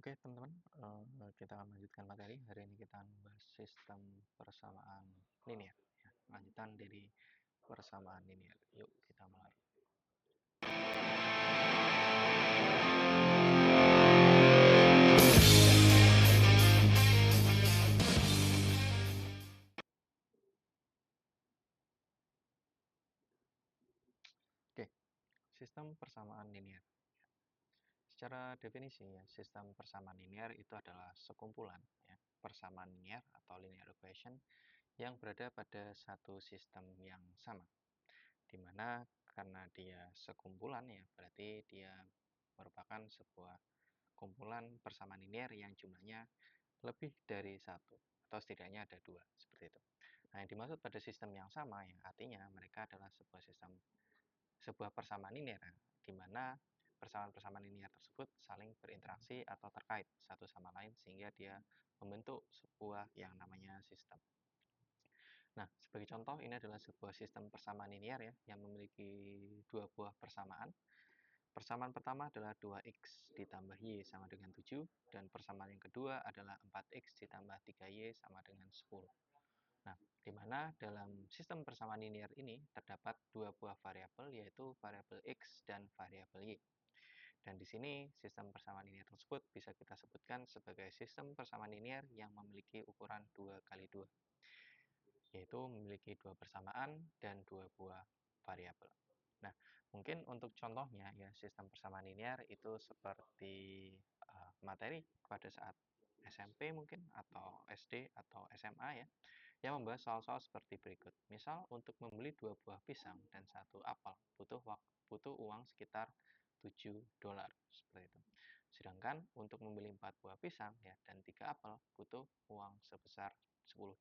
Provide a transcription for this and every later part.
Oke, teman-teman, kita akan melanjutkan materi. Hari ini kita akan membahas sistem persamaan linear. Ya, lanjutan dari persamaan linear. Yuk, kita mulai. Oke, sistem persamaan linear. Secara definisi, ya, sistem persamaan linear itu adalah sekumpulan ya, persamaan linear atau linear equation yang berada pada satu sistem yang sama. Di mana karena dia sekumpulan ya, berarti dia merupakan sebuah kumpulan persamaan linear yang jumlahnya lebih dari satu atau setidaknya ada dua seperti itu. Nah, yang dimaksud pada sistem yang sama ya artinya mereka adalah sebuah persamaan linear di mana persamaan-persamaan linear tersebut saling berinteraksi atau terkait satu sama lain sehingga dia membentuk sebuah yang namanya sistem. Nah, sebagai contoh ini adalah sebuah sistem persamaan linear ya yang memiliki dua buah persamaan. Persamaan pertama adalah 2x ditambah y sama dengan 7, dan persamaan yang kedua adalah 4x ditambah 3y sama dengan 10. Nah, di mana dalam sistem persamaan linear ini terdapat dua buah variabel, yaitu variabel x dan variabel y. Dan di sini sistem persamaan linear tersebut bisa kita sebutkan sebagai sistem persamaan linear yang memiliki ukuran 2 kali 2, yaitu memiliki dua persamaan dan dua buah variabel. Nah, mungkin untuk contohnya ya sistem persamaan linear itu seperti materi pada saat SMP mungkin atau SD atau SMA ya, yang membahas soal-soal seperti berikut. Misal untuk membeli dua buah pisang dan satu apel butuh uang sekitar $7 seperti itu. Sedangkan untuk membeli 4 buah pisang ya dan 3 apel butuh uang sebesar $10.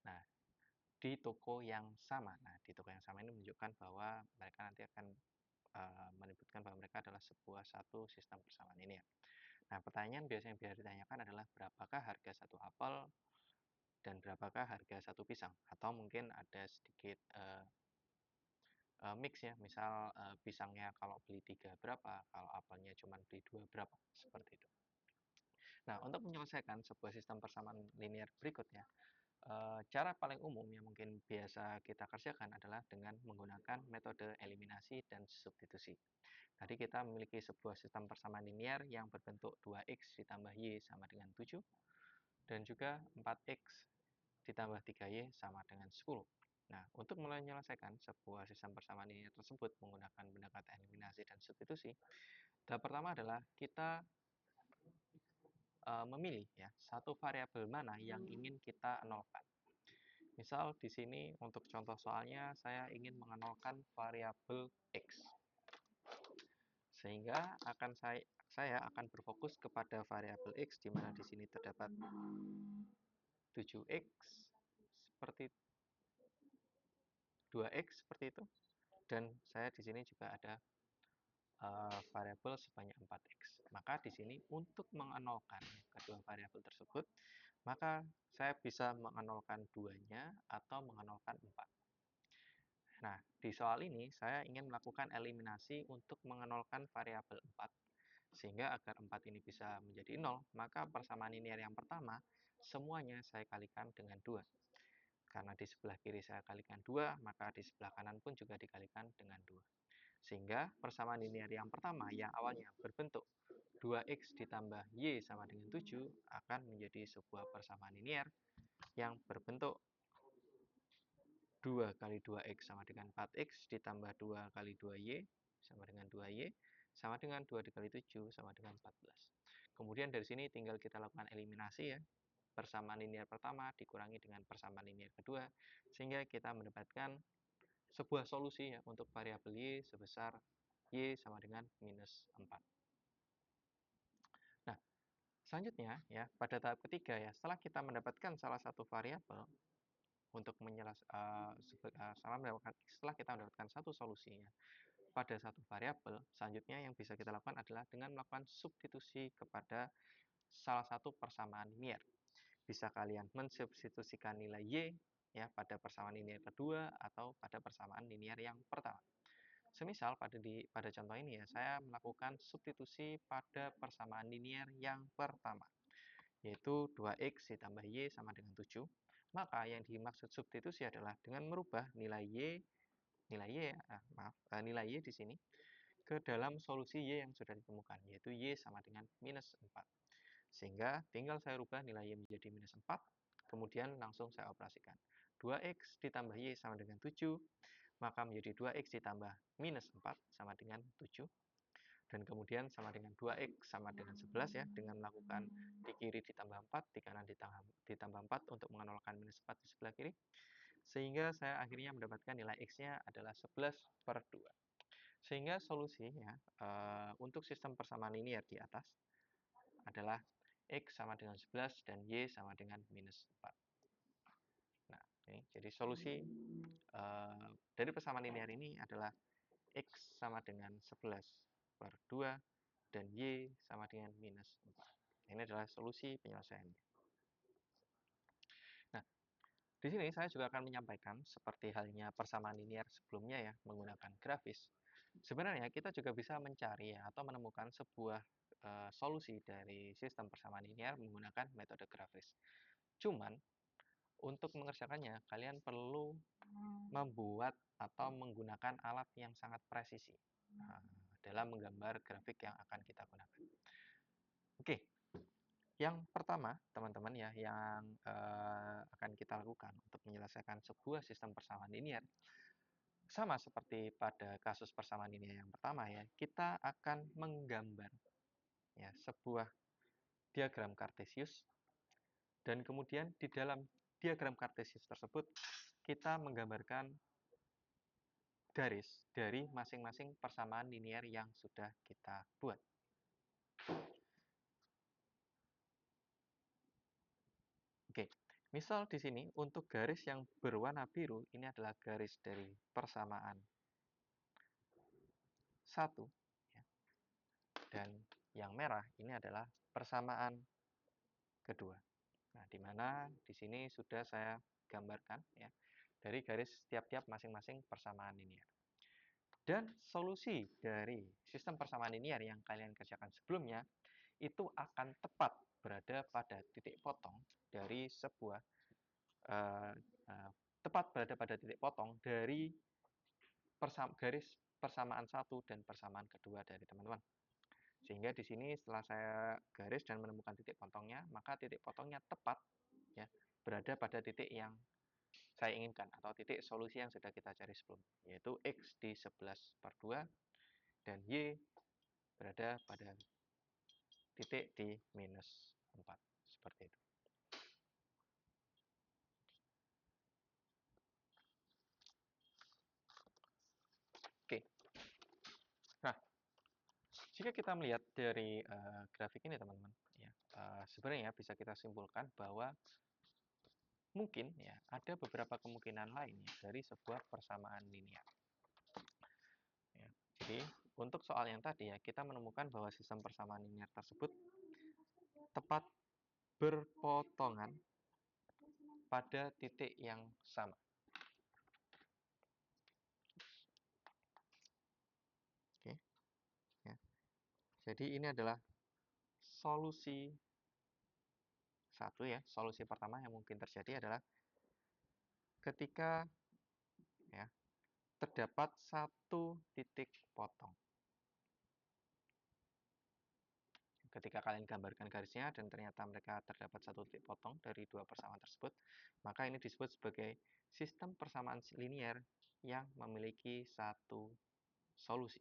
Nah, di toko yang sama. Nah, di toko yang sama ini menunjukkan bahwa mereka nanti akan menyebutkan bahwa mereka adalah sebuah satu sistem persamaan linear. Nah, pertanyaan biasanya yang biasa ditanyakan adalah berapakah harga satu apel dan berapakah harga satu pisang? Atau mungkin ada sedikit mix ya, misal pisangnya kalau beli 3 berapa, kalau apelnya cuma beli 2 berapa, seperti itu. Nah, untuk menyelesaikan sebuah sistem persamaan linear berikutnya, cara paling umum yang mungkin biasa kita kerjakan adalah dengan menggunakan metode eliminasi dan substitusi. Tadi kita memiliki sebuah sistem persamaan linear yang berbentuk 2x ditambah y sama dengan 7, dan juga 4x ditambah 3y sama dengan 10. Nah, untuk menyelesaikan sebuah sistem persamaan linear tersebut menggunakan pendekatan eliminasi dan substitusi, tahap pertama adalah kita memilih ya satu variabel mana yang ingin kita nolkan. Misal di sini untuk contoh soalnya saya ingin mengenalkan variabel x. Sehingga saya akan berfokus kepada variabel x di mana di sini terdapat 7x seperti 2x seperti itu, dan saya di sini juga ada variabel sebanyak 4x. Maka di sini untuk mengenolkan kedua variabel tersebut, maka saya bisa mengenolkan 2-nya atau mengenolkan 4. Nah, di soal ini saya ingin melakukan eliminasi untuk mengenolkan variabel 4. Sehingga agar 4 ini bisa menjadi 0, maka persamaan linear yang pertama semuanya saya kalikan dengan 2. Karena di sebelah kiri saya kalikan 2, maka di sebelah kanan pun juga dikalikan dengan 2. Sehingga persamaan linear yang pertama yang awalnya berbentuk 2x ditambah y sama dengan 7 akan menjadi sebuah persamaan linear yang berbentuk 2 kali 2x sama dengan 4x ditambah 2 kali 2y sama dengan 2y sama dengan 2 dikali 7 sama dengan 14. Kemudian dari sini tinggal kita lakukan eliminasi ya. Persamaan linear pertama dikurangi dengan persamaan linear kedua sehingga kita mendapatkan sebuah solusi ya untuk variabel y sebesar y sama dengan minus 4. Nah, selanjutnya ya pada tahap ketiga ya setelah kita mendapatkan salah satu variabel untuk setelah kita mendapatkan satu solusinya pada satu variabel, selanjutnya yang bisa kita lakukan adalah dengan melakukan substitusi kepada salah satu persamaan linear. Bisa kalian mensubstitusikan nilai y ya pada persamaan linear kedua atau pada persamaan linear yang pertama. Semisal pada contoh ini ya, saya melakukan substitusi pada persamaan linier yang pertama, yaitu 2x ditambah y sama dengan 7. Maka yang dimaksud substitusi adalah dengan merubah nilai y di sini ke dalam solusi y yang sudah ditemukan, yaitu y sama dengan minus 4. Sehingga tinggal saya rubah nilai y menjadi minus 4, kemudian langsung saya operasikan. 2x ditambah y sama dengan 7, maka menjadi 2x ditambah minus 4 sama dengan 7. Dan kemudian sama dengan 2x sama dengan 11 ya, dengan melakukan di kiri ditambah 4, di kanan ditambah 4 untuk menolakkan minus 4 di sebelah kiri. Sehingga saya akhirnya mendapatkan nilai x-nya adalah 11/2. Sehingga solusinya untuk sistem persamaan linier di atas adalah x sama dengan 11 dan y sama dengan minus 4. Nah, ini jadi solusi dari persamaan linier ini adalah x sama dengan 11/2 dan y sama dengan minus 4. Ini adalah solusi penyelesaiannya. Nah, di sini saya juga akan menyampaikan seperti halnya persamaan linier sebelumnya ya, menggunakan grafis. Sebenarnya kita juga bisa mencari ya, atau menemukan sebuah solusi dari sistem persamaan linier menggunakan metode grafis. Cuman, untuk mengerjakannya, kalian perlu membuat atau menggunakan alat yang sangat presisi dalam menggambar grafik yang akan kita gunakan. Oke, yang pertama, teman-teman ya, yang akan kita lakukan untuk menyelesaikan sebuah sistem persamaan linier, sama seperti pada kasus persamaan linier yang pertama ya, kita akan menggambar ya sebuah diagram kartesius, dan kemudian di dalam diagram kartesius tersebut kita menggambarkan garis dari masing-masing persamaan linier yang sudah kita buat. Oke, misal di sini untuk garis yang berwarna biru ini adalah garis dari persamaan 1 ya. Dan yang merah ini adalah persamaan kedua. Nah, di mana di sini sudah saya gambarkan ya dari garis tiap-tiap masing-masing persamaan linier. Dan solusi dari sistem persamaan linier yang kalian kerjakan sebelumnya itu akan tepat berada pada titik potong dari sebuah uh, uh, tepat berada pada titik potong dari garis persamaan satu dan persamaan kedua dari teman-teman. Sehingga di sini setelah saya garis dan menemukan titik potongnya, maka titik potongnya tepat ya berada pada titik yang saya inginkan atau titik solusi yang sudah kita cari sebelum, yaitu x di 11/2 dan y berada pada titik di minus 4. Seperti itu. Oke. Nah, jika kita melihat dari grafik ini teman-teman, ya, sebenarnya bisa kita simpulkan bahwa mungkin ya ada beberapa kemungkinan lain ya dari sebuah persamaan linier. Ya. Jadi untuk soal yang tadi ya kita menemukan bahwa sistem persamaan linier tersebut tepat berpotongan pada titik yang sama. Oke, ya. Jadi ini adalah solusi satu ya. Solusi pertama yang mungkin terjadi adalah ketika ya terdapat satu titik potong. Ketika kalian gambarkan garisnya dan ternyata mereka terdapat satu titik potong dari dua persamaan tersebut, maka ini disebut sebagai sistem persamaan linier yang memiliki satu solusi.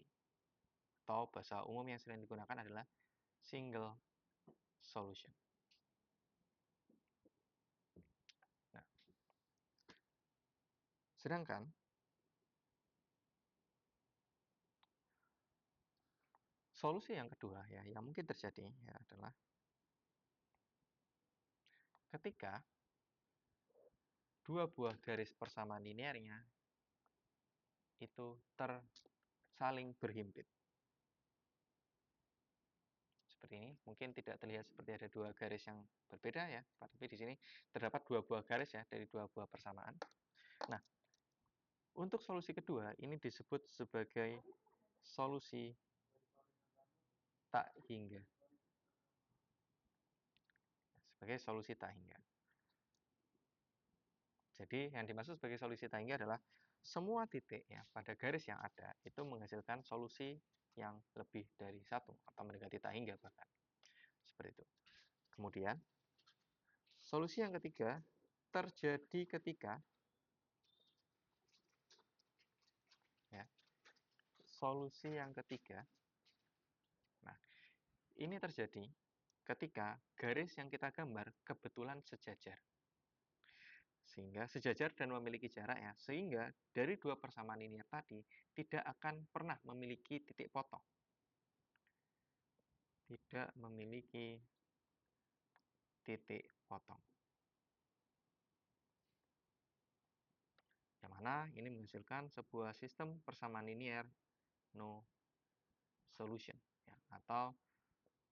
Atau bahasa umum yang sering digunakan adalah single solution. Nah, sedangkan solusi yang kedua ya yang mungkin terjadi ya adalah ketika dua buah garis persamaan linearnya itu saling berhimpit. Seperti ini, mungkin tidak terlihat seperti ada dua garis yang berbeda ya, tapi di sini terdapat dua buah garis ya dari dua buah persamaan. Nah, Untuk solusi kedua, ini disebut sebagai solusi tak hingga. Sebagai solusi tak hingga. Jadi yang dimaksud sebagai solusi tak hingga adalah semua titik ya pada garis yang ada itu menghasilkan solusi yang lebih dari satu atau mendekati tak hingga bahkan. Seperti itu. Kemudian solusi yang ketiga terjadi ketika ya, solusi yang ketiga. Nah, ini terjadi ketika garis yang kita gambar kebetulan sejajar. Sehingga sejajar dan memiliki jarak ya. Sehingga dari dua persamaan linear tadi tidak akan pernah memiliki titik potong. Tidak memiliki titik potong. Yang mana ini menghasilkan sebuah sistem persamaan linear no solution ya, atau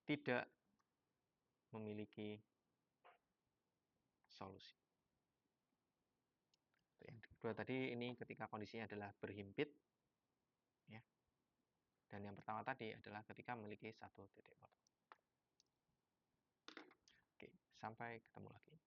tidak memiliki solusi. Yang kedua tadi ini ketika kondisinya adalah berhimpit ya. Dan yang pertama tadi adalah ketika memiliki satu titik potong. Oke, sampai ketemu lagi.